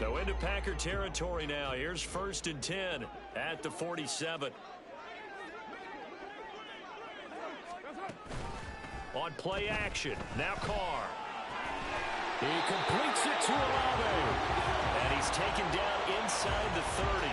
So into Packer territory now. Here's 1st and 10 at the 47. On play action, now Carr. He completes it to Olave. And he's taken down inside the 30.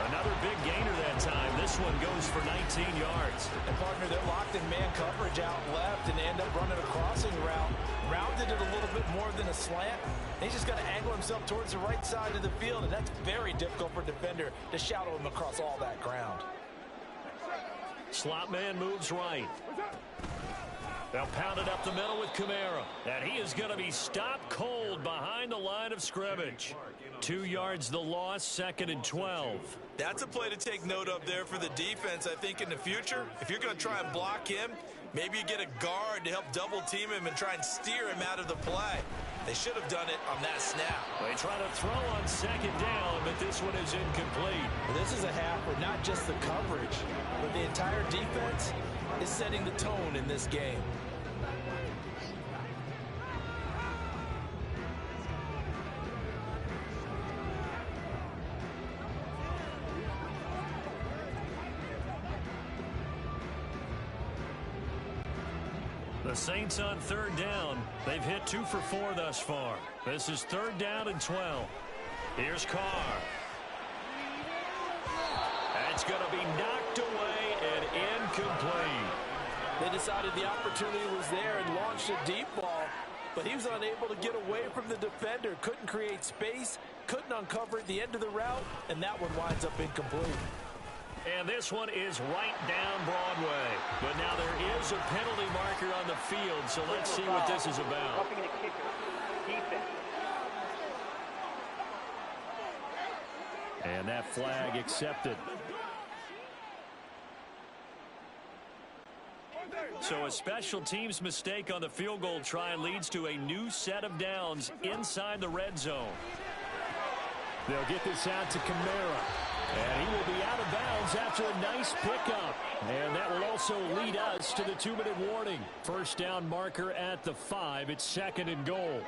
Another big gainer that time. This one goes for 19 yards. And, partner, they're locked in man coverage out left, and they end up running a crossing route. Rounded it a little bit more than a slant. He's just got to angle himself towards the right side of the field, and that's very difficult for a defender to shadow him across all that ground. Slot man moves right. They'll pound it up the middle with Kamara. And he is going to be stopped cold behind the line of scrimmage. 2 yards the loss, 2nd and 12. That's a play to take note of there for the defense, I think, in the future. If you're going to try and block him, maybe you get a guard to help double team him and try and steer him out of the play. They should have done it on that snap. They try to throw on 2nd down, but this one is incomplete. This is a half where not just the coverage, but the entire defense is setting the tone in this game. The Saints on 3rd down. They've hit 2 for 4 thus far. This is 3rd down and 12. Here's Carr. That's going to be knocked away and incomplete. They decided the opportunity was there and launched a deep ball, but he was unable to get away from the defender. Couldn't create space, couldn't uncover at the end of the route, and that one winds up incomplete. And this one is right down Broadway. But now there is a penalty marker on the field, so let's see what this is about. And that flag accepted. So a special teams mistake on the field goal try leads to a new set of downs inside the red zone. They'll get this out to Kamara. And he will be out of bounds after a nice pickup. And that will also lead us to the 2-minute warning. 1st down marker at the 5. It's 2nd and goal.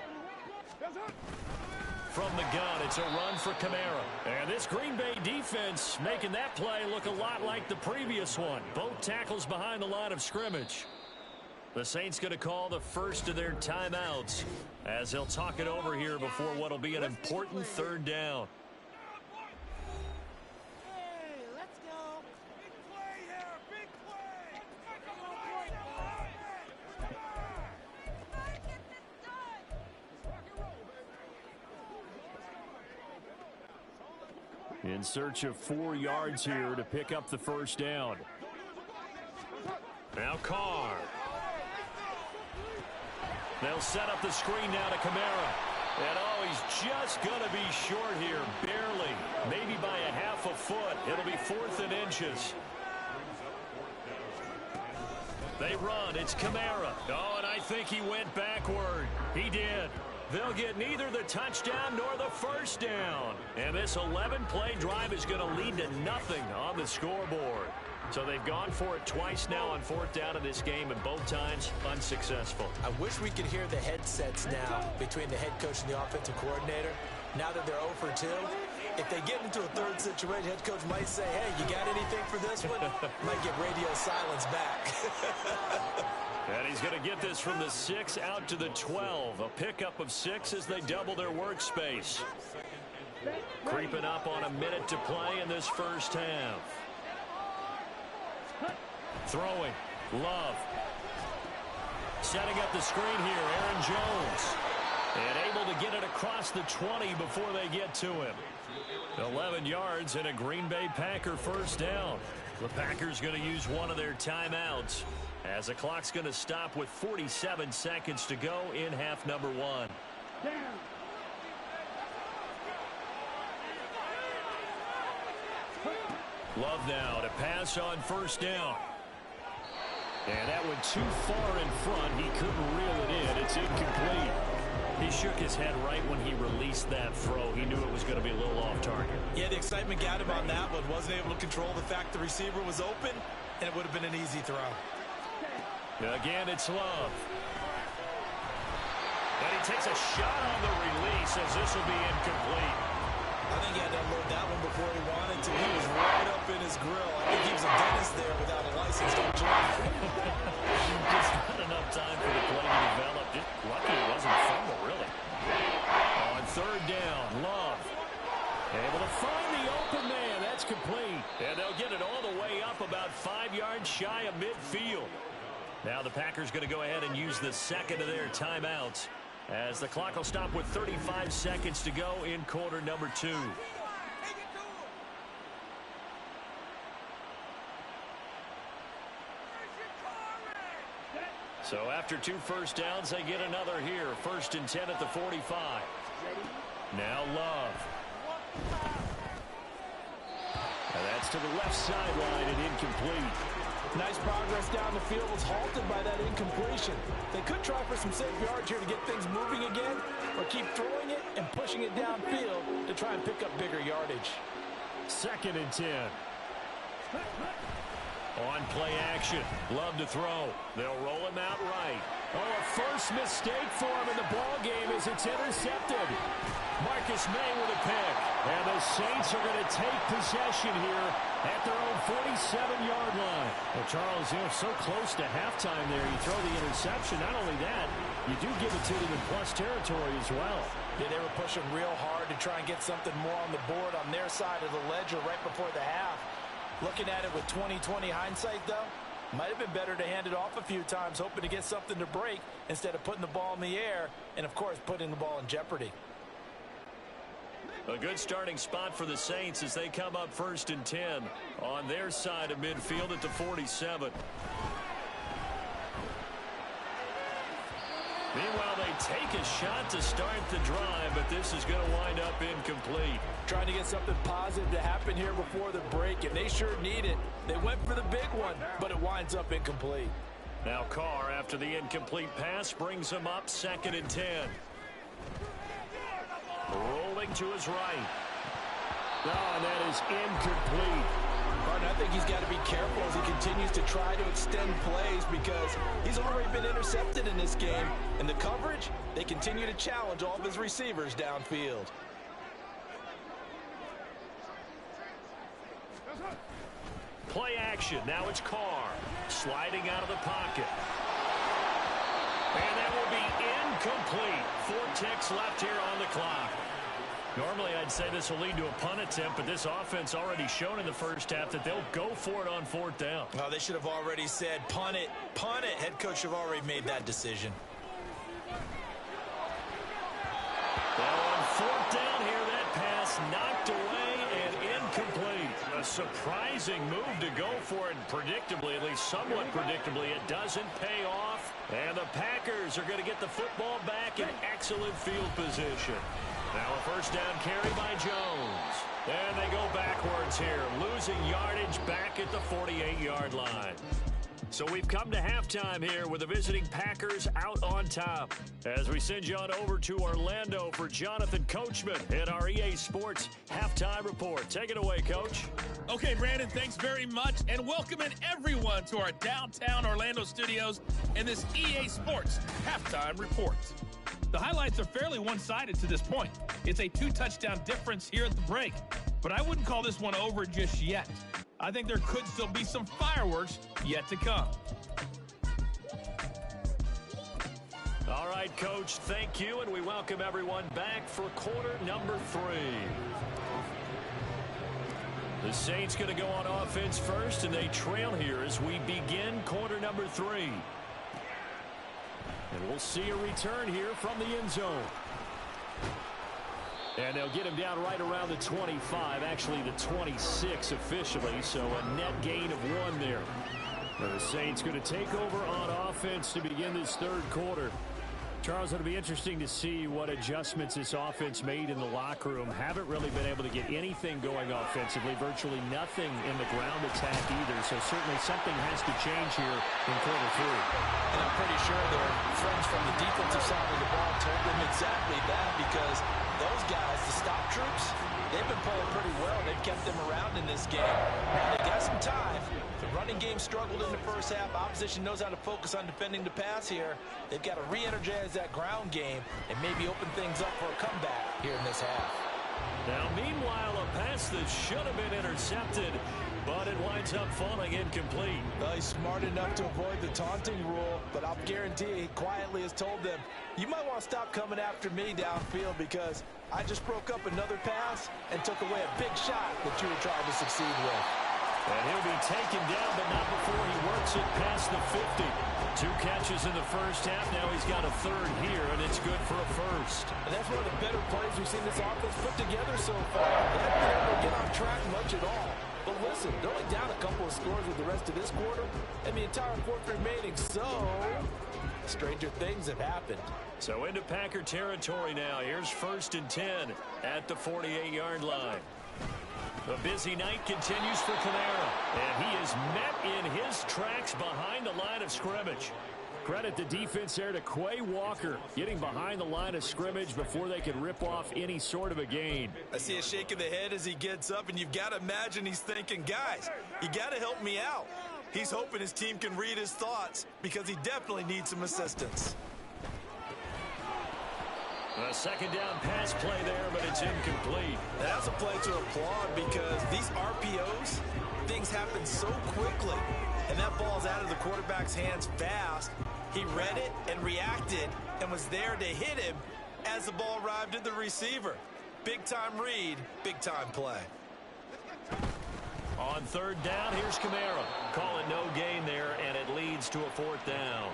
From the gun, it's a run for Kamara. And this Green Bay defense making that play look a lot like the previous one. Both tackles behind the line of scrimmage. The Saints going to call the first of their timeouts as they'll talk it over here before what will be an important 3rd down. In search of 4 yards here to pick up the 1st down. Now Carr. They'll set up the screen now to Kamara. And oh, he's just going to be short here, barely. Maybe by a half a foot. It'll be 4th and inches. They run. It's Kamara. Oh, and I think he went backward. He did. They'll get neither the touchdown nor the 1st down. And this 11-play drive is going to lead to nothing on the scoreboard. So they've gone for it twice now on 4th down in this game, and both times unsuccessful. I wish we could hear the headsets now between the head coach and the offensive coordinator. Now that they're 0 for 2, if they get into a 3rd situation, head coach might say, hey, you got anything for this one? Might get radio silence back. And he's going to get this from the 6 out to the 12. A pickup of 6 as they double their workspace. Creeping up on a minute to play in this 1st half. Throwing. Love. Setting up the screen here. Aaron Jones. And able to get it across the 20 before they get to him. 11 yards and a Green Bay Packer 1st down. The Packers going to use one of their timeouts, as the clock's going to stop with 47 seconds to go in half number 1. Love now to pass on 1st down. And that went too far in front. He couldn't reel it in. It's incomplete. He shook his head right when he released that throw. He knew it was going to be a little off target. Yeah, the excitement got him on that one. Wasn't able to control the fact the receiver was open, and it would have been an easy throw. Again, it's Love. And he takes a shot on the release as this will be incomplete. I think he had to unload that one before he wanted to. He was right up in his grill. I think he was a dentist there without a license, don't you? Just not enough time for the play to develop. Just lucky it wasn't a fumble, really. On third down, Love. Able to find the open man. That's complete. And they'll get it all the way up about 5 yards shy of midfield. Now the Packers going to go ahead and use the second of their timeouts, as the clock will stop with 35 seconds to go in quarter number 2. So after 2 first downs, they get another here. 1st and 10 at the 45. Now Love. And that's to the left sideline and incomplete. Nice progress down the field was halted by that incompletion. They could try for some safe yards here to get things moving again, or keep throwing it and pushing it downfield to try and pick up bigger yardage. 2nd and 10. On play action. Love to throw. They'll roll him out right. Oh, a first mistake for him in the ball game as it's intercepted. Marcus May with a pick. And the Saints are going to take possession here at their own 47-yard line. Well, Charles, you know, so close to halftime there. You throw the interception. Not only that, you do give it to them in plus territory as well. Yeah, they were pushing real hard to try and get something more on the board on their side of the ledger right before the half. Looking at it with 20/20 hindsight, though, might have been better to hand it off a few times, hoping to get something to break instead of putting the ball in the air and, of course, putting the ball in jeopardy. A good starting spot for the Saints as they come up 1st and 10 on their side of midfield at the 47. Meanwhile, they take a shot to start the drive, but this is going to wind up incomplete. Trying to get something positive to happen here before the break, and they sure need it. They went for the big one, but it winds up incomplete. Now Carr, after the incomplete pass, brings him up 2nd and 10. Rolling to his right. Oh, and that is incomplete. I think he's got to be careful as he continues to try to extend plays because he's already been intercepted in this game. And the coverage, they continue to challenge all of his receivers downfield. Play action. Now it's Carr sliding out of the pocket. And that will be incomplete. 4 ticks left here on the clock. Normally, I'd say this will lead to a punt attempt, but this offense already shown in the first half that they'll go for it on 4th down. Oh, they should have already said, punt it, punt it. Head coach should have already made that decision. Well, on 4th down here, that pass knocked away and incomplete. A surprising move to go for it, predictably, at least somewhat predictably, it doesn't pay off. And the Packers are going to get the football back in excellent field position. Now a 1st down carry by Jones. And they go backwards here, losing yardage back at the 48-yard line. So we've come to halftime here with the visiting Packers out on top. As we send you on over to Orlando for Jonathan Coachman at our EA Sports Halftime Report. Take it away, Coach. Okay, Brandon, thanks very much. And welcoming everyone to our downtown Orlando studios in this EA Sports Halftime Report. The highlights are fairly one-sided to this point. It's a 2-touchdown difference here at the break. But I wouldn't call this one over just yet. I think there could still be some fireworks yet to come. All right, Coach, thank you, and we welcome everyone back for quarter number 3. The Saints going to go on offense first, and they trail here as we begin quarter number 3. And we'll see a return here from the end zone. And they'll get him down right around the 25, actually the 26 officially, so a net gain of 1 there. And the Saints going to take over on offense to begin this 3rd quarter. Charles, it'll be interesting to see what adjustments this offense made in the locker room. Haven't really been able to get anything going offensively, virtually nothing in the ground attack either. So certainly something has to change here in quarter 3. And I'm pretty sure their friends from the defensive side of the ball told them exactly that, because those guys, the stop troops, they've been playing pretty well. They've kept them around in this game. Now they got some time. The running Running game struggled in the first half. Opposition knows how to focus on defending the pass here. They've got to re-energize that ground game and maybe open things up for a comeback here in this half. Now, meanwhile, a pass that should have been intercepted, but it winds up falling incomplete. Well, he's smart enough to avoid the taunting rule, but I'll guarantee he quietly has told them, you might want to stop coming after me downfield because I just broke up another pass and took away a big shot that you were trying to succeed with. And he'll be taken down, but not before he works it past the 50. 2 catches in the first half. Now he's got a third here, and it's good for a first. And that's one of the better plays we've seen this offense put together so far. They haven't been able to get on track much at all. But listen, they're only down a couple of scores with the rest of this quarter, and the entire fourth remaining, so stranger things have happened. So into Packer territory now. Here's 1st and 10 at the 48-yard line. The busy night continues for Kamara, and he is met in his tracks behind the line of scrimmage. Credit the defense there to Quay Walker, getting behind the line of scrimmage before they can rip off any sort of a gain. I see a shake of the head as he gets up, and you've got to imagine he's thinking, guys, you got to help me out. He's hoping his team can read his thoughts because he definitely needs some assistance. A second down pass play there, but it's incomplete. That's a play to applaud because these RPOs, things happen so quickly. And that ball's out of the quarterback's hands fast. He read it and reacted and was there to hit him as the ball arrived at the receiver. Big-time read, big-time play. On 3rd down, here's Kamara. Call it no gain there, and it leads to a 4th down.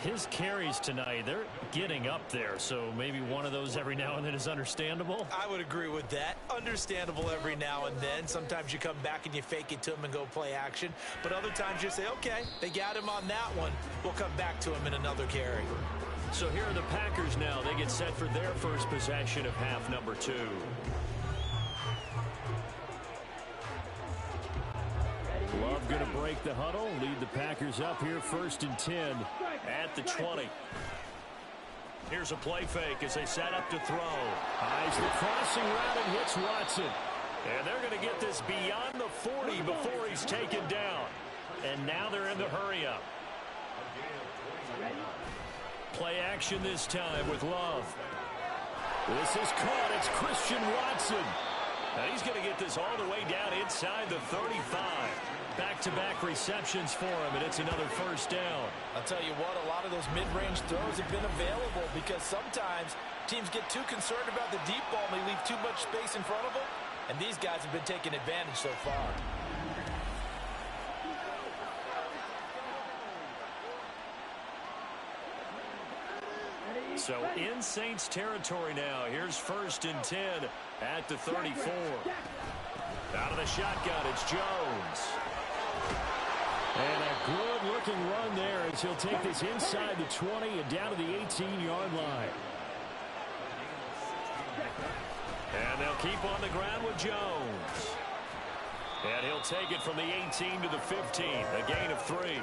His carries tonight, they're getting up there, so maybe one of those every now and then is understandable. I would agree with that. Understandable every now and then. Sometimes you come back and you fake it to him and go play action. But other times you say, okay, they got him on that one. We'll come back to him in another carry. So here are the Packers now. They get set for their first possession of half number 2. Love going to break the huddle, lead the Packers up here 1st and 10 at the 20. Here's a play fake as they set up to throw. Eyes the crossing route and hits Watson. And they're going to get this beyond the 40 before he's taken down. And now they're in the hurry up. Play action this time with Love. This is caught. It's Christian Watson. Now he's going to get this all the way down inside the 35. Back-to-back receptions for him, and it's another 1st down. I'll tell you what, a lot of those mid-range throws have been available because sometimes teams get too concerned about the deep ball and they leave too much space in front of them, and these guys have been taking advantage so far. So in Saints territory now. Here's 1st and 10 at the 34. Out of the shotgun, it's Jones. And a good-looking run there as he'll take this inside the 20 and down to the 18-yard line. And they'll keep on the ground with Jones. And he'll take it from the 18 to the 15, a gain of 3.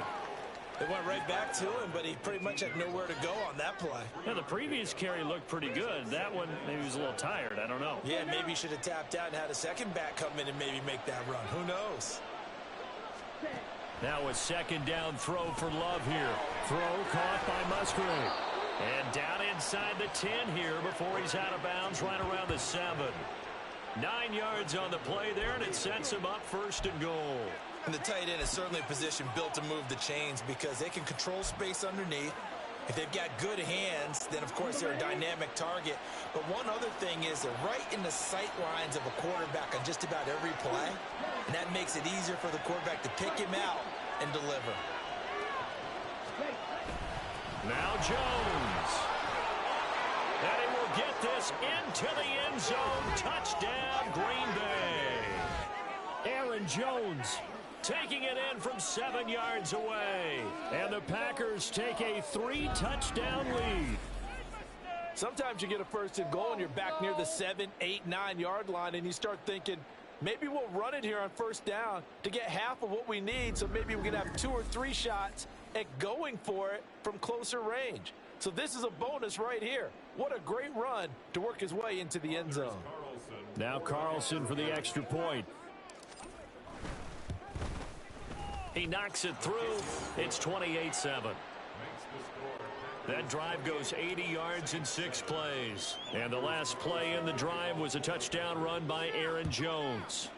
They went right back to him, but he pretty much had nowhere to go on that play. Yeah, the previous carry looked pretty good. That one, maybe he was a little tired. I don't know. Yeah, maybe he should have tapped out and had a second back come in and maybe make that run. Who knows? Now a 2nd down throw for Love here. Throw caught by Musgrave. And down inside the 10 here before he's out of bounds right around the 7. 9 yards on the play there, and it sets him up 1st and goal. And the tight end is certainly a position built to move the chains because they can control space underneath. If they've got good hands, then, of course, they're a dynamic target. But one other thing is they're right in the sight lines of a quarterback on just about every play. And that makes it easier for the quarterback to pick him out and deliver. Now Jones. And he will get this into the end zone. Touchdown, Green Bay. Aaron Jones taking it in from 7 yards away. And the Packers take a 3-touchdown lead. Sometimes you get a 1st and goal and you're back near the 7, 8, 9-yard line and you start thinking, maybe we'll run it here on 1st down to get half of what we need, so maybe we can have 2 or 3 shots at going for it from closer range. So this is a bonus right here. What a great run to work his way into the end zone. Now Carlson for the extra point. He knocks it through. It's 28-7. That drive goes 80 yards in 6 plays. And the last play in the drive was a touchdown run by Aaron Jones.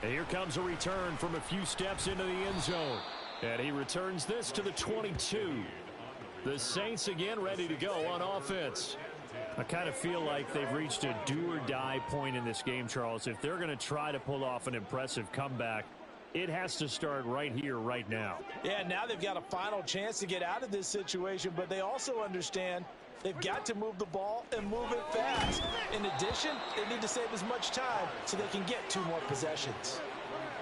And here comes a return from a few steps into the end zone. And he returns this to the 22. The Saints again ready to go on offense. I kind of feel like they've reached a do-or-die point in this game, Charles. If they're going to try to pull off an impressive comeback, it has to start right here, right now. Yeah, now they've got a final chance to get out of this situation, but they also understand they've got to move the ball and move it fast. In addition, they need to save as much time so they can get 2 more possessions.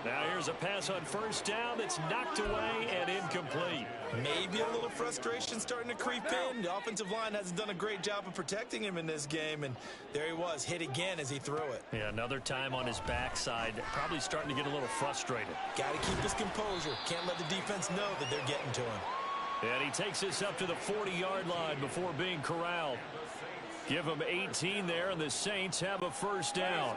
Now here's a pass on first down that's knocked away and incomplete. Maybe a little frustration starting to creep in. The offensive line hasn't done a great job of protecting him in this game, and there he was, hit again as he threw it. Yeah, another time on his backside, probably starting to get a little frustrated. Got to keep his composure. Can't let the defense know that they're getting to him. And he takes this up to the 40-yard line before being corralled. Give him 18 there, and the Saints have a first down.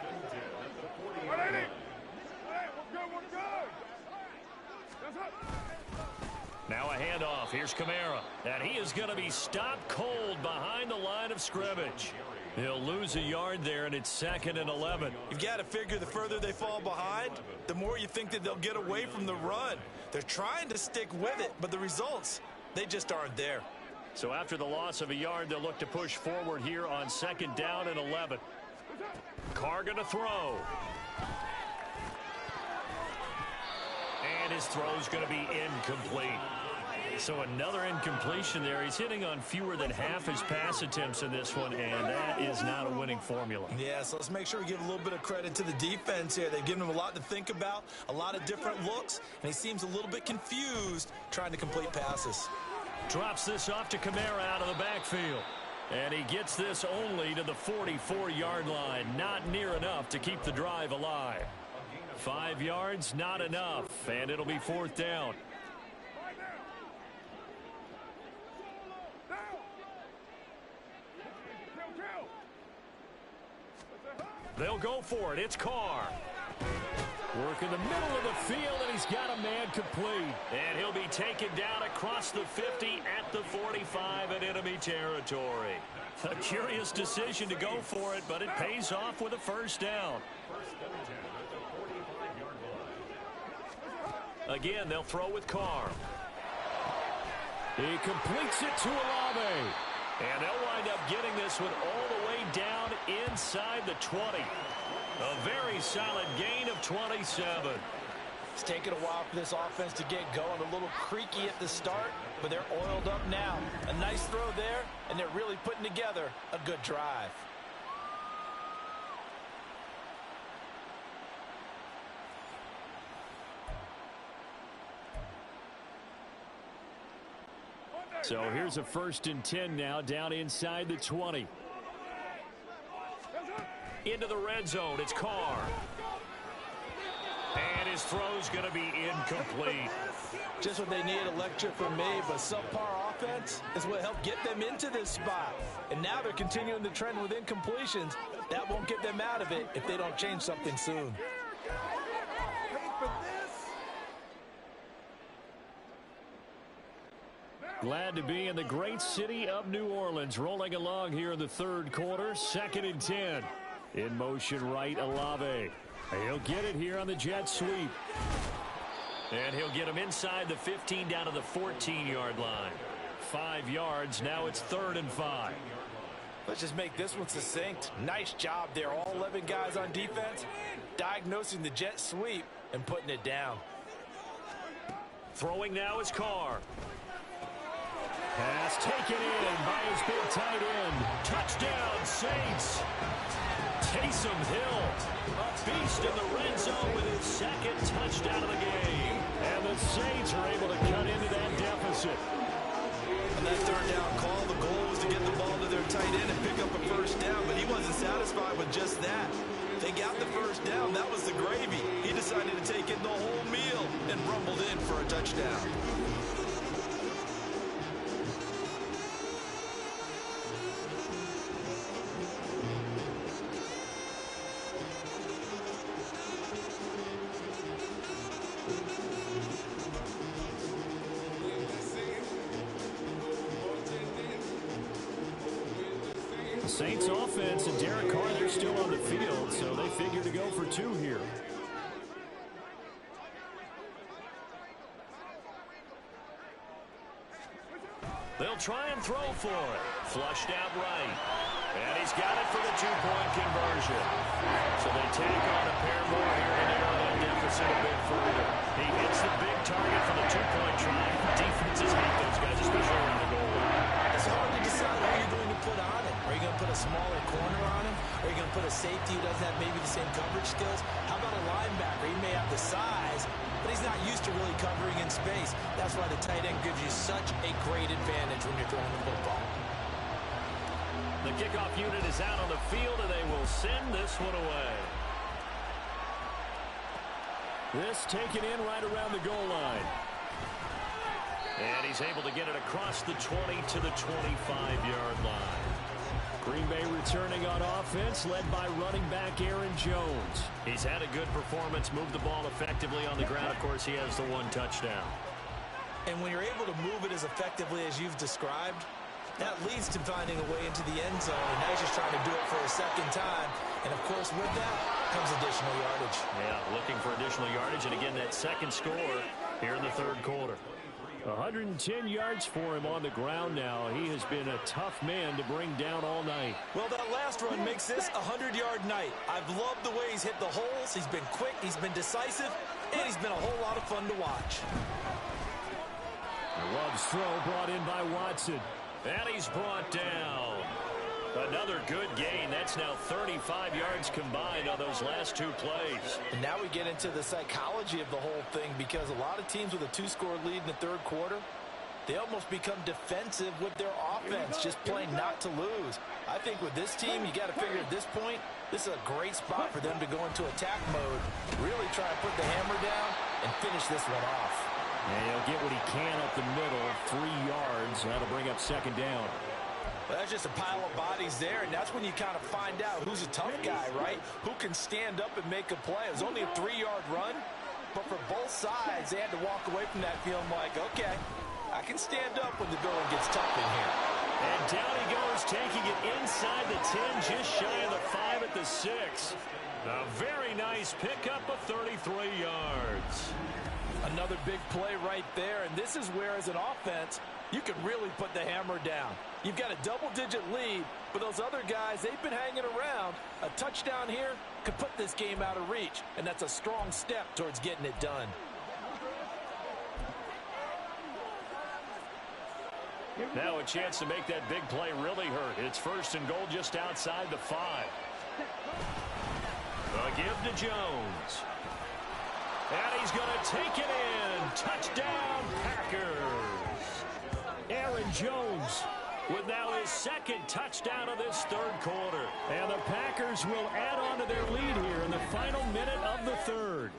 Now a handoff. Here's Kamara. And he is going to be stopped cold behind the line of scrimmage. He'll lose a yard there, and it's 2nd and 11. You've got to figure the further they fall behind, the more you think that they'll get away from the run. They're trying to stick with it, but the results, they just aren't there. So after the loss of a yard, they'll look to push forward here on 2nd down and 11. Carr going to throw. And his throw's going to be incomplete. So another incompletion there. He's hitting on fewer than half his pass attempts in this one, and that is not a winning formula. Yeah, so let's make sure we give a little bit of credit to the defense here. They've given him a lot to think about, a lot of different looks, and he seems a little bit confused trying to complete passes. Drops this off to Kamara out of the backfield. And he gets this only to the 44-yard line. Not near enough to keep the drive alive. 5 yards, not enough, and it'll be 4th down. They'll go for it. It's Carr. Work in the middle of the field, and he's got a man complete. And he'll be taken down across the 50 at the 45 in enemy territory. A curious decision to go for it, but it pays off with a first down. Again, they'll throw with Carr. He completes it to Olave. And they'll wind up getting this one all the way down inside the 20. A very solid gain of 27. It's taken a while for this offense to get going. A little creaky at the start, but they're oiled up now. A nice throw there, and they're really putting together a good drive. So here's a 1st and 10 now, down inside the 20. Into the red zone, it's Carr. And his throw's going to be incomplete. Just what they need, a lecture from me, but subpar offense is what helped get them into this spot. And now they're continuing the trend with incompletions. That won't get them out of it if they don't change something soon. Glad to be in the great city of New Orleans, rolling along here in the 3rd quarter. 2nd and 10. In motion right, Olave. He'll get it here on the jet sweep. And he'll get him inside the 15 down to the 14-yard line. 5 yards. Now it's 3rd and 5. Let's just make this one succinct. Nice job there. All 11 guys on defense diagnosing the jet sweep and putting it down. Throwing now is Carr. Pass taken in by his big tight end. Touchdown, Saints. Taysom Hill, a beast in the red zone with his 2nd touchdown of the game. And the Saints are able to cut into that deficit. On that 3rd down call, the goal was to get the ball to their tight end and pick up a first down, but he wasn't satisfied with just that. They got the first down. That was the gravy. He decided to take in the whole meal and rumbled in for a touchdown. Saints offense and Derek Carr, they're still on the field, so they figure to go for 2 here. They'll try and throw for it. Flushed out right. And he's got it for the 2-point conversion. So they take on a pair more here to narrow that deficit a bit further. He hits the big target for the 2-point try. Defenses hate those guys, especially around the goal line. It's hard to decide who you're going to put on him. Are you going to put a smaller corner on him? Are you going to put a safety who doesn't have maybe the same coverage skills? How about a linebacker? He may have the size, but he's not used to really covering in space. That's why the tight end gives you such a great advantage when you're throwing the football. The kickoff unit is out on the field, and they will send this one away. This taken in right around the goal line. And he's able to get it across the 20 to the 25-yard line. Green Bay returning on offense, led by running back Aaron Jones. He's had a good performance, moved the ball effectively on the ground. Of course, he has the 1 touchdown. And when you're able to move it as effectively as you've described, that leads to finding a way into the end zone. And now he's just trying to do it for a second time. And, of course, with that comes additional yardage. Yeah, looking for additional yardage. And, again, that second score here in the third quarter. 110 yards for him on the ground now. He has been a tough man to bring down all night. Well, that last run makes this a 100-yard night. I've loved the way he's hit the holes. He's been quick. He's been decisive. And he's been a whole lot of fun to watch. Love's throw brought in by Watson. And he's brought down. Another good gain. That's now 35 yards combined on those last 2 plays. And now we get into the psychology of the whole thing, because a lot of teams with a 2-score lead in the third quarter, they almost become defensive with their offense, just playing not to lose. I think with this team, you got to figure at this point, this is a great spot for them to go into attack mode, really try to put the hammer down and finish this one off. And he'll get what he can up the middle, 3 yards. That'll bring up second down. Well, that's just a pile of bodies there, and that's when you kind of find out who's a tough guy, right? Who can stand up and make a play. It was only a 3-yard run, but for both sides, they had to walk away from that feeling like, okay, I can stand up when the going gets tough in here. And down he goes, taking it inside the 10, just shy of the 5 at the 6. A very nice pickup of 33 yards. Another big play right there, and this is where, as an offense, you can really put the hammer down. You've got a double-digit lead, but those other guys, they've been hanging around. A touchdown here could put this game out of reach, and that's a strong step towards getting it done. Now a chance to make that big play really hurt. It's 1st and goal just outside the 5. A give to Jones. And he's going to take it in. Touchdown, Packers. Aaron Jones with now his 2nd touchdown of this third quarter. And the Packers will add on to their lead here in the final minute of the third.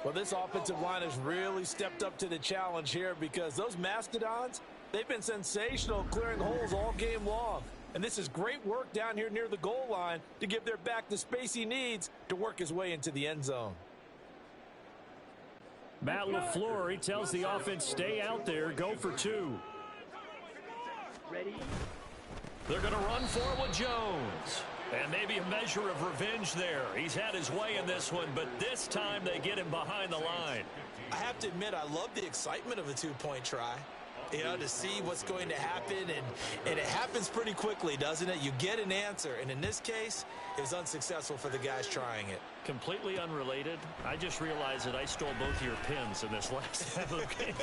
Well, this offensive line has really stepped up to the challenge here, because those Mastodons, they've been sensational clearing holes all game long. And this is great work down here near the goal line to give their back the space he needs to work his way into the end zone. Matt LaFleur, he tells the offense, stay out there, go for 2. Ready? They're going to run for it with Jones. And maybe a measure of revenge there. He's had his way in this one, but this time they get him behind the line. I have to admit, I love the excitement of a 2-point try. You know, to see what's going to happen, and it happens pretty quickly, doesn't it? You get an answer, and in this case, it was unsuccessful for the guys trying it. Completely unrelated. I just realized that I stole both of your pins in this last half of the game.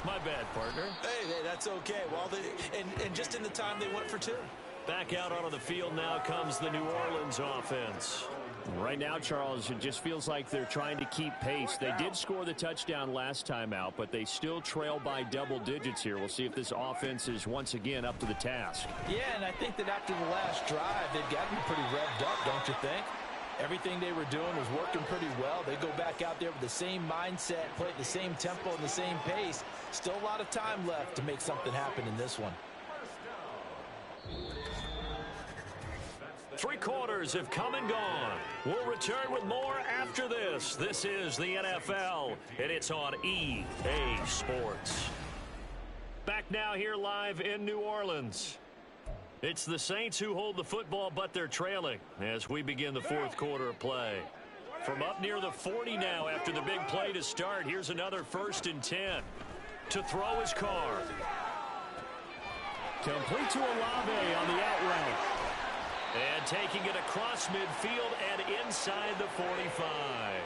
My bad, partner. Hey, that's okay. Well, and just in the time they went for 2. Back out onto the field now comes the New Orleans offense. Right now, Charles, it just feels like they're trying to keep pace. They did score the touchdown last time out, but they still trail by double digits here. We'll see if this offense is once again up to the task. Yeah, and I think that after the last drive, they've gotten pretty revved up, don't you think? Everything they were doing was working pretty well. They go back out there with the same mindset, play at the same tempo and the same pace. Still a lot of time left to make something happen in this one. 3 quarters have come and gone. We'll return with more after this. This is the NFL, and it's on EA Sports. Back now here live in New Orleans. It's the Saints who hold the football, but they're trailing as we begin the fourth quarter of play. From up near the 40 now after the big play to start, here's another 1st and 10. To throw his Carr. Complete to Olave on the out route. And taking it across midfield and inside the 45.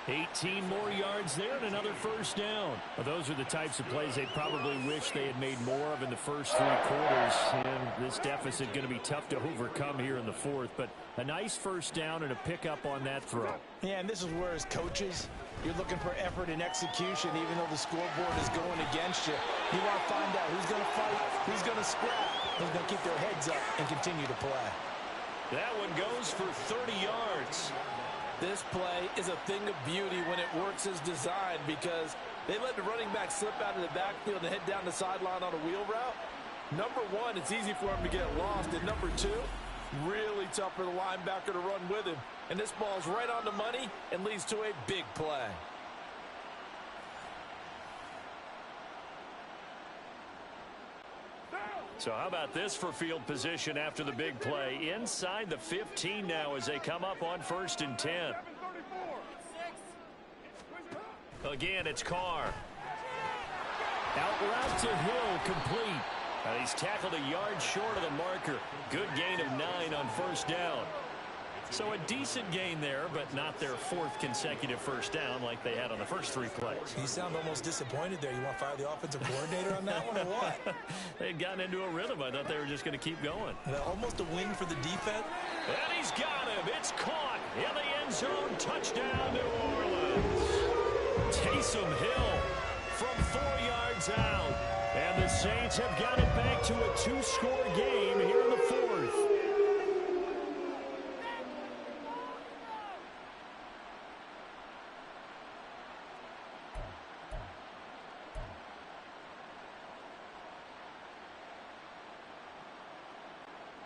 18 more yards there and another 1st down. Well, those are the types of plays they probably wish they had made more of in the first 3 quarters. And this deficit going to be tough to overcome here in the 4th. But a nice 1st down and a pickup on that throw. Yeah, and this is where as coaches, you're looking for effort and execution even though the scoreboard is going against you. You want to find out who's going to fight, who's going to scrap, who's going to keep their heads up and continue to play. That one goes for 30 yards. This play is a thing of beauty when it works as designed because they let the running back slip out of the backfield and head down the sideline on a wheel route. Number one, it's easy for him to get lost. And number two, really tough for the linebacker to run with him. And this ball's right on the money and leads to a big play. So how about this for field position after the big play? Inside the 15 now as they come up on 1st and 10. Again, it's Carr. Out route to Hill, complete. And he's tackled a yard short of the marker. Good gain of 9 on 1st down. So a decent gain there, but not their 4th consecutive 1st down like they had on the first 3 plays. You sound almost disappointed there. You want to fire the offensive coordinator on that one or what? They'd gotten into a rhythm. I thought they were just going to keep going. Almost a win for the defense. And he's got him. It's caught in the end zone. Touchdown, New Orleans. Taysom Hill from 4 yards out. And the Saints have got it back to a 2-score game here in the 4th.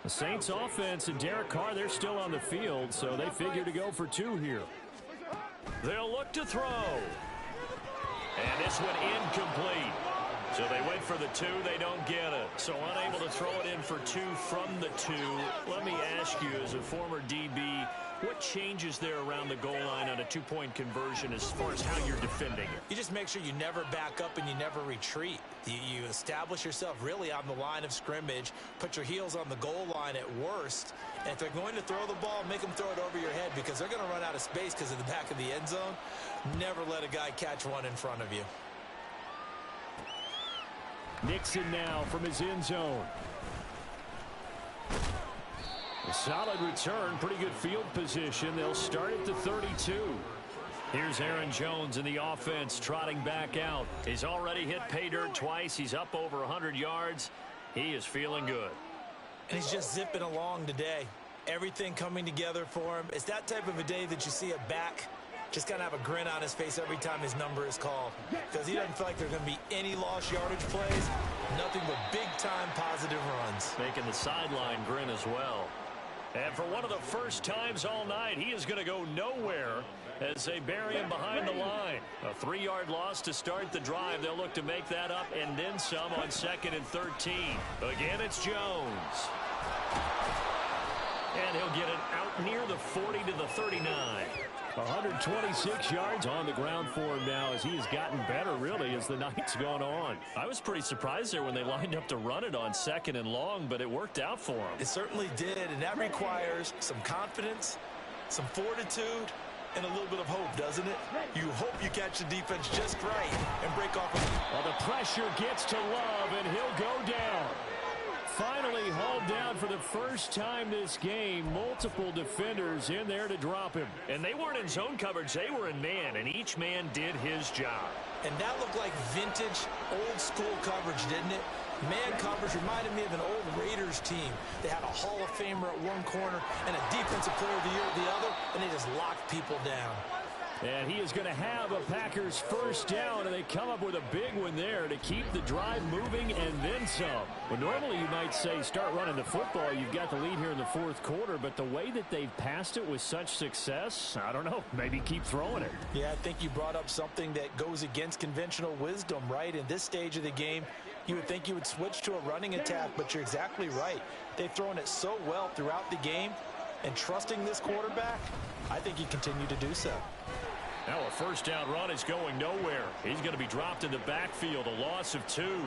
The Saints offense and Derek Carr, they're still on the field, so they figure to go for 2 here. They'll look to throw. And this one incomplete. So they went for the 2, they don't get it. So unable to throw it in for 2 from the 2. Let me ask you, as a former DB, what changes there around the goal line on a 2-point conversion as far as how you're defending it? You just make sure you never back up and you never retreat. You establish yourself really on the line of scrimmage, put your heels on the goal line at worst, and if they're going to throw the ball, make them throw it over your head because they're going to run out of space because of the back of the end zone. Never let a guy catch one in front of you. Nixon now from his end zone. A solid return, pretty good field position. They'll start at the 32. Here's Aaron Jones in the offense trotting back out. He's already hit pay dirt twice. He's up over 100 yards. He is feeling good. And he's just zipping along today. Everything coming together for him. It's that type of a day that you see a back just kind of have a grin on his face every time his number is called because he doesn't feel like there's going to be any lost yardage plays. Nothing but big-time positive runs. Making the sideline grin as well. And for one of the first times all night, he is going to go nowhere as they bury him behind the line. A 3-yard loss to start the drive. They'll look to make that up and then some on 2nd and 13. Again, it's Jones. And he'll get it out near the 40 to the 39. 126 yards on the ground for him now as he has gotten better, really, as the night's gone on. I was pretty surprised there when they lined up to run it on 2nd and long, but it worked out for him. It certainly did, and that requires some confidence, some fortitude, and a little bit of hope, doesn't it? You hope you catch the defense just right and break off. Well, the pressure gets to Love, and he'll go down. Finally hauled down for the first time this game. Multiple defenders in there to drop him. And they weren't in zone coverage. They were in man, and each man did his job. And that looked like vintage, old-school coverage, didn't it? Man coverage reminded me of an old Raiders team. They had a Hall of Famer at one corner and a Defensive Player of the Year at the other, and they just locked people down. And he is going to have a Packers first down, and they come up with a big one there to keep the drive moving and then some. Well, normally you might say start running the football. You've got the lead here in the fourth quarter, but the way that they've passed it with such success, I don't know, maybe keep throwing it. Yeah, I think you brought up something that goes against conventional wisdom, right? In this stage of the game, You would think you would switch to a running attack, but you're exactly right. They've thrown it so well throughout the game, and trusting this quarterback, I think he continue to do so. Now a first down run is going nowhere. He's going to be dropped in the backfield, a loss of 2.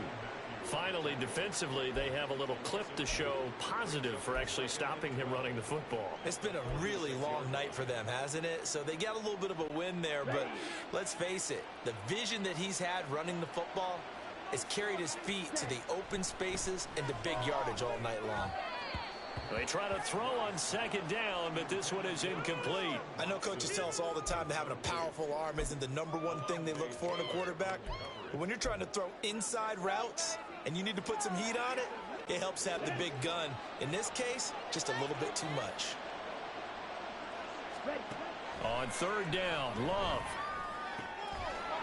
Finally, defensively, they have a little clip to show positive for actually stopping him running the football. It's been a really long night for them, hasn't it? So they got a little bit of a win there, but let's face it, the vision that he's had running the football has carried his feet to the open spaces and the big yardage all night long. They try to throw on second down, but this one is incomplete. I know coaches tell us all the time that having a powerful arm isn't the #1 thing they look for in a quarterback. But when you're trying to throw inside routes and you need to put some heat on it, it helps have the big gun. In this case, just a little bit too much. On third down, Love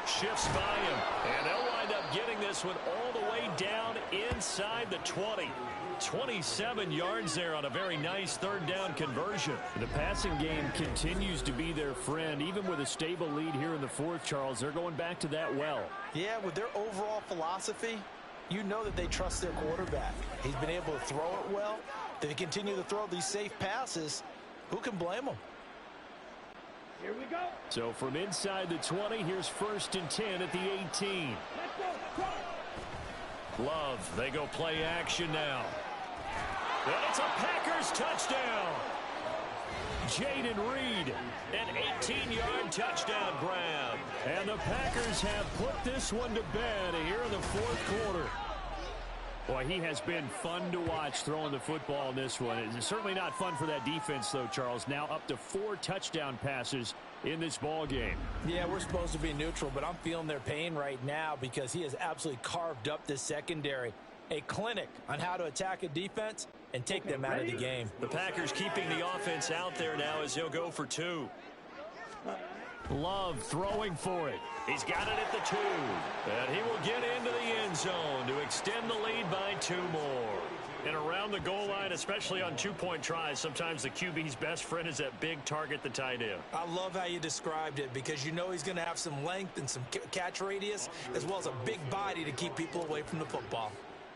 shifts by him, and they'll wind up getting this one all the way down inside the 20. 27 yards there on a very nice third down conversion. The passing game continues to be their friend. Even with a stable lead here in the fourth, Charles, they're going back to that well. Yeah, with their overall philosophy, you know that they trust their quarterback. He's been able to throw it well. They continue to throw these safe passes. Who can blame them? Here we go. So from inside the 20, here's 1st and 10 at the 18. Love, they go play action now. And it's a Packers touchdown. Jaden Reed, an 18-yard touchdown grab. And the Packers have put this one to bed here in the fourth quarter. Boy, he has been fun to watch throwing the football in this one. It's certainly not fun for that defense, though, Charles. Now up to 4 touchdown passes in this ball game. Yeah, we're supposed to be neutral, but I'm feeling their pain right now because he has absolutely carved up this secondary. A clinic on how to attack a defense and take them out of the game. The Packers keeping the offense out there now as he'll go for 2. Love throwing for it. He's got it at the 2. And he will get into the end zone to extend the lead by 2 more. And around the goal line, especially on 2-point tries, sometimes the QB's best friend is that big target, the tight end. I love how you described it because you know he's going to have some length and some catch radius as well as a big body to keep people away from the football.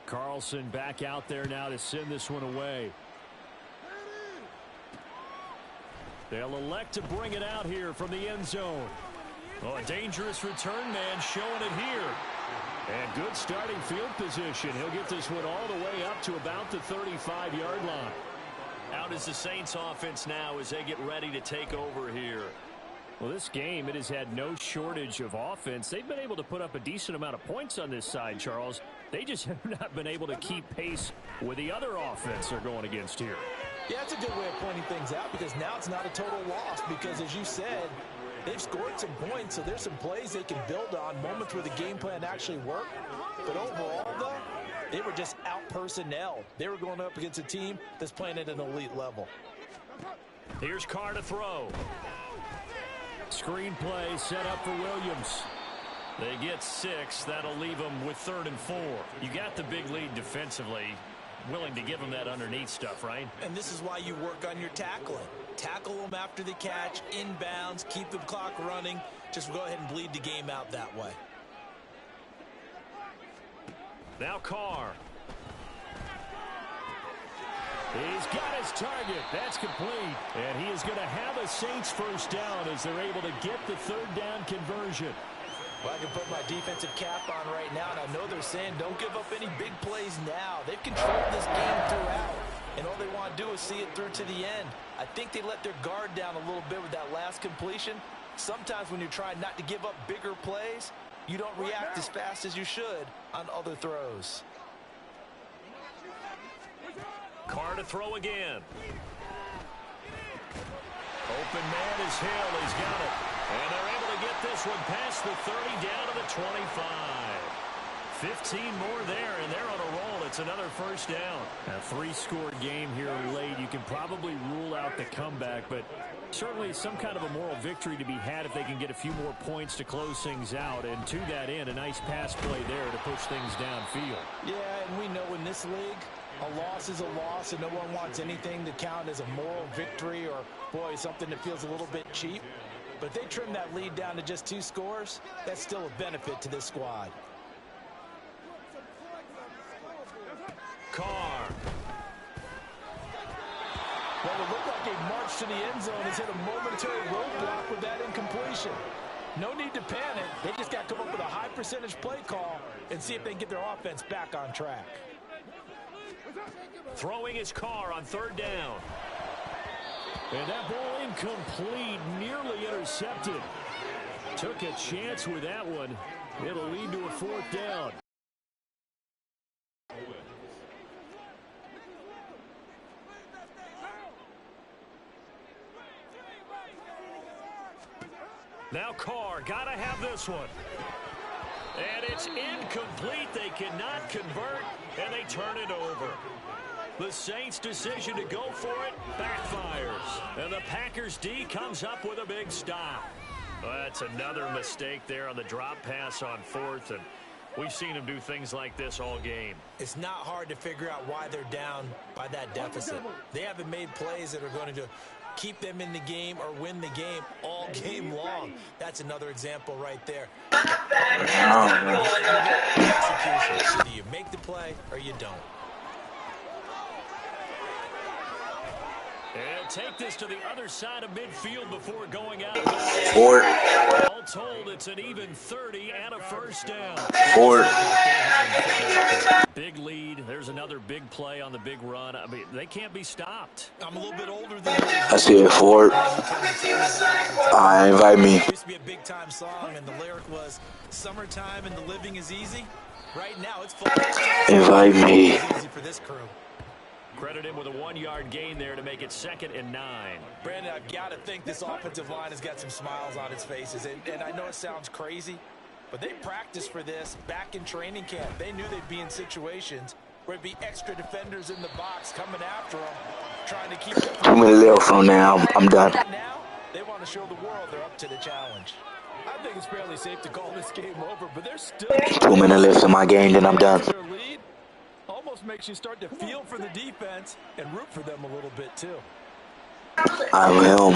Carlson back out there now to send this one away. They'll elect to bring it out here from the end zone. Oh, a dangerous return man showing it here. And good starting field position. He'll get this one all the way up to about the 35-yard line. Out is the Saints offense now as they get ready to take over here. Well, this game, it has had no shortage of offense. They've been able to put up a decent amount of points on this side, Charles. They just have not been able to keep pace with the other offense they're going against here. Yeah, that's a good way of pointing things out because now it's not a total loss because, as you said, they've scored some points, so there's some plays they can build on, moments where the game plan actually worked. But overall, though, they were just out-personnel. They were going up against a team that's playing at an elite level. Here's Carr to throw. Screen play set up for Williams. They get 6. That'll leave them with 3rd and 4. You got the big lead defensively. Willing to give them that underneath stuff, right? And this is why you work on your tackling. Tackle them after the catch, inbounds, keep the clock running. Just go ahead and bleed the game out that way. Now Carr. He's got his target. That's complete. And he is going to have a Saints first down as they're able to get the 3rd down conversion. Well, I can put my defensive cap on right now, and I know they're saying don't give up any big plays now. They've controlled this game throughout, and all they want to do is see it through to the end. I think they let their guard down a little bit with that last completion. Sometimes when you're trying not to give up bigger plays, you don't react as fast as you should on other throws. Carr to throw again. Open man is Hill. He's got it. And they're able to get this one past the 30 down to the 25. 15 more there, and they're on a roll. It's another first down. A 3-score game here late. You can probably rule out the comeback, but certainly some kind of a moral victory to be had if they can get a few more points to close things out. And to that end, a nice pass play there to push things downfield. Yeah, and we know in this league, a loss is a loss, and no one wants anything to count as a moral victory or, boy, something that feels a little bit cheap. But if they trim that lead down to just 2 scores, that's still a benefit to this squad. like a march to the end zone has hit a momentary roadblock with that incompletion. No need to panic. They just got to come up with a high percentage play call and see if they can get their offense back on track. Throwing his car on third down. And that ball incomplete, nearly intercepted. Took a chance with that one. It'll lead to a fourth down. Now Carr, gotta have this one. And it's incomplete. They cannot convert, and they turn it over. The Saints' decision to go for it backfires. And the Packers' D comes up with a big stop. Well, that's another mistake there on the drop pass on fourth, and we've seen them do things like this all game. It's not hard to figure out why they're down by that deficit. They haven't made plays that are going to keep them in the game or win the game all game long. That's another example right there. Either you make the play or you don't. And take this to the other side of midfield before going out. Ford. All told, it's an even 30 and a first down. Ford. Big lead. There's another big play on the big run. I mean, they can't be stopped. I'm a little bit older than you. I see it, Ford. Invite me. It used to be a big-time song, and the lyric was, "Summertime and the living is easy." Right now, it's full. Invite me. It's easy for this crew. Credit him with a 1-yard gain there to make it 2nd and 9. Brandon, I've got to think this offensive line has got some smiles on its faces. And I know it sounds crazy, but they practiced for this back in training camp. They knew they'd be in situations where it'd be extra defenders in the box coming after them, trying to keep them. 2 minutes left from now. I'm done. Now, they want to show the world they're up to the challenge. I think it's fairly safe to call this game over, but they're still 2 minutes left in my game, then I'm done. almost makes you start to feel for the defense and root for them a little bit too. I'm him.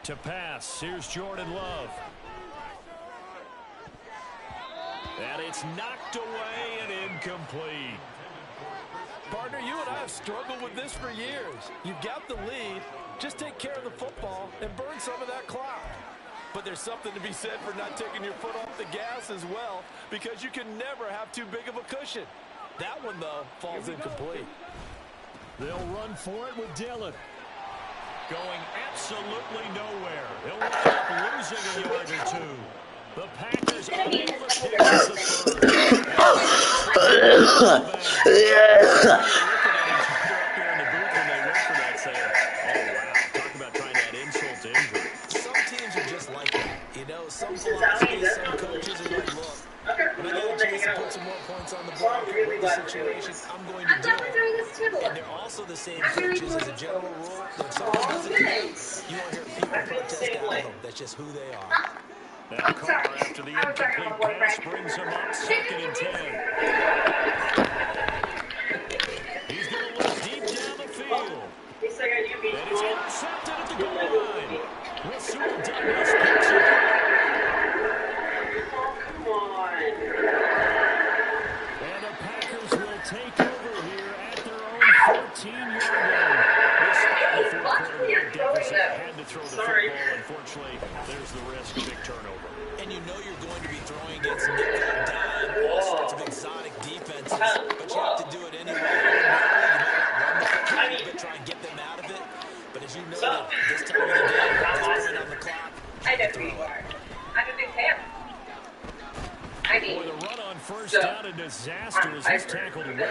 To pass, here's Jordan Love. And it's knocked away and incomplete. Partner, you and I have struggled with this for years. You've got the lead. Just take care of the football and burn some of that clock. But there's something to be said for not taking your foot off the gas as well, because you can never have too big of a cushion. That one, though, falls incomplete. They'll run for it with Dillon. Going absolutely nowhere. He'll wind up losing a yard or two. The Packers unable to pick up the Some philosophies, some coaches are like, look, when I get a chance to put some more points on the board with the situation, I'm going to do it. And they're also the same coaches as a general rule. That if someone doesn't do it, you won't hear people protest out of them. That's just who they are. Now Carr, after the incomplete pass, brings him up 2nd and 10. He's going to look deep down the field. And it's intercepted at the goal line. Rasul Douglas picks it. And the Packers will take over here at their own 14-yard line. Despite the fourth quarter deficit, had to throw the football. Unfortunately, there's the risk of big turnover. And you know you're going to be throwing against nickel, dime, all sorts of exotic defenses, but you have to do it anyway. You might run the football a bit, try and get them out of it. But as you know, that this time of the game, this point on the clock, I know who you are. I'm a big fan. I mean, Boy, the run on first down, a disaster as he's tackled well.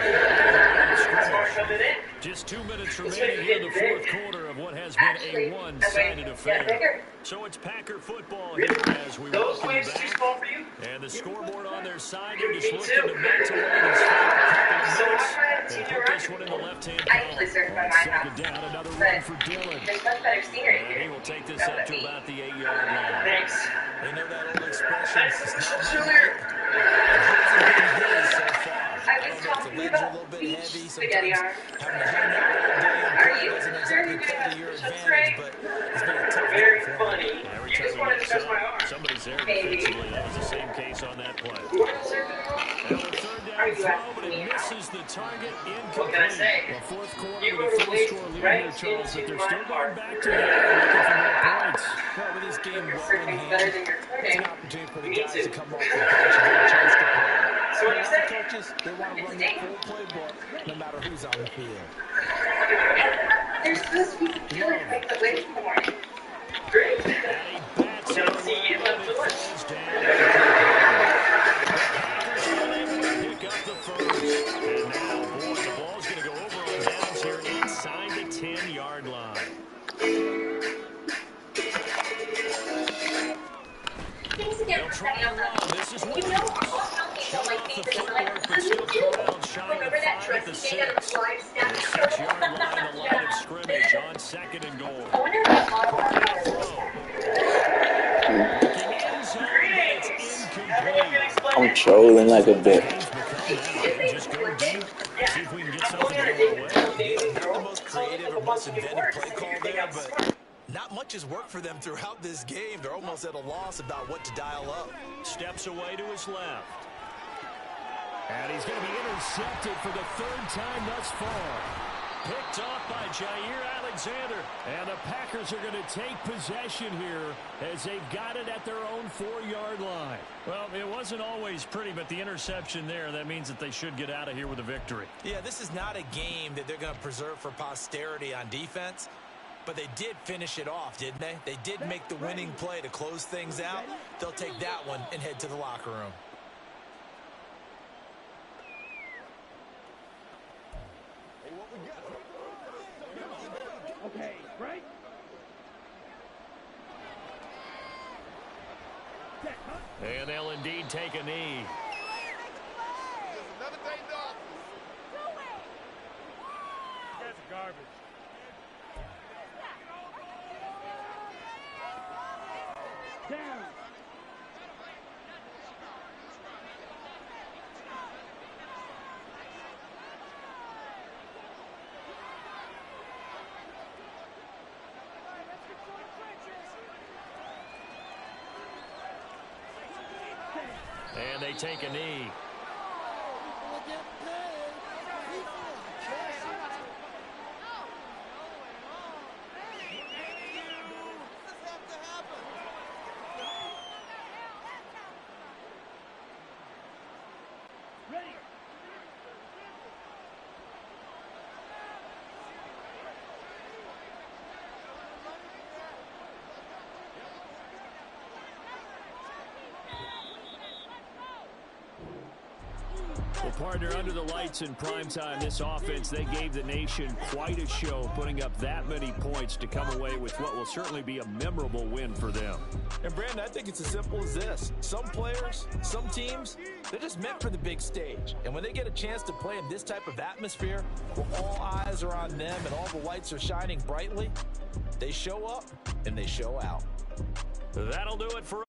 Just 2 minutes remaining here in the fourth quarter of what has been a one-sided affair. So it's Packer football here as we welcome you back. And the scoreboard on their side, they're just looking to melt away these final couple of minutes and put this one in the left-hand column. On 2nd down, another run for Dillon. And he will take this up to about the 8-yard line. Thanks. they know that old expression, it's not my night. It hasn't been his so far. I don't know if the legs are a little bit heavy. Sometimes having to hang out all day and play doesn't exactly play to your advantage, but it's been a tough day for him. Every time he looks up, somebody's there defensively. That was the same case on that play. And with 3rd down are you throw, asking but me it how? misses the target. What can I Incomplete. say? Well, fourth quarter You with were a released four-score lead right here, Charles, but into they're my still going heart. back to the air looking for more points. Well, with this game Your well in surfing's better hand, than your it's flirting. an opportunity for the Me guys too. to come off the bench and get a chance to play. So what do A you lot say? of coaches, they want to It's run a their date? full playbook no matter who's on the field. There's supposed to be some killer things that wait in the morning. Great. And he bats it Don't see away, you and left it the lunch. falls down incomplete. The Packers unable to pick up the first. And now, boy, the ball's going to go over on downs here inside the 10-yard line. Thanks again They'll for try setting and up run. that. This is You know, Williams. I'll tell me Showing my off the favorite is footwork, but still corralled shy of the remember that 5 at the trusty day out of 6. the live To the snap? 6-yard line, the line of scrimmage on 2nd and goal. I wonder if that model Prepared throw. Looking end zone, but it's incomplete. I'm trolling like a What this bitch. game's become now. They just go deep. See if we can get something to go our way. Yeah, not the most creative or most inventive play call there, but not much has worked for them throughout this game. They're almost at a loss about what to dial up. Steps away to his left. And he's going to be intercepted for the 3rd time thus far. Picked off by Jair Alexander. And the Packers are going to take possession here as they've got it at their own 4-yard line. Well, it wasn't always pretty, but the interception there, that means that they should get out of here with a victory. Yeah, this is not a game that they're going to preserve for posterity on defense, but they did finish it off, didn't they? They did make the winning play to close things out. They'll take that one and head to the locker room. Okay, right? And they'll indeed take a knee. Another day dog. You guys are garbage. Down. And they take a knee. Ready. Well, partner, under the lights in primetime, this offense, they gave the nation quite a show, putting up that many points to come away with what will certainly be a memorable win for them. And, Brandon, I think it's as simple as this. Some players, some teams, they're just meant for the big stage. And when they get a chance to play in this type of atmosphere, where all eyes are on them and all the lights are shining brightly, they show up and they show out. That'll do it for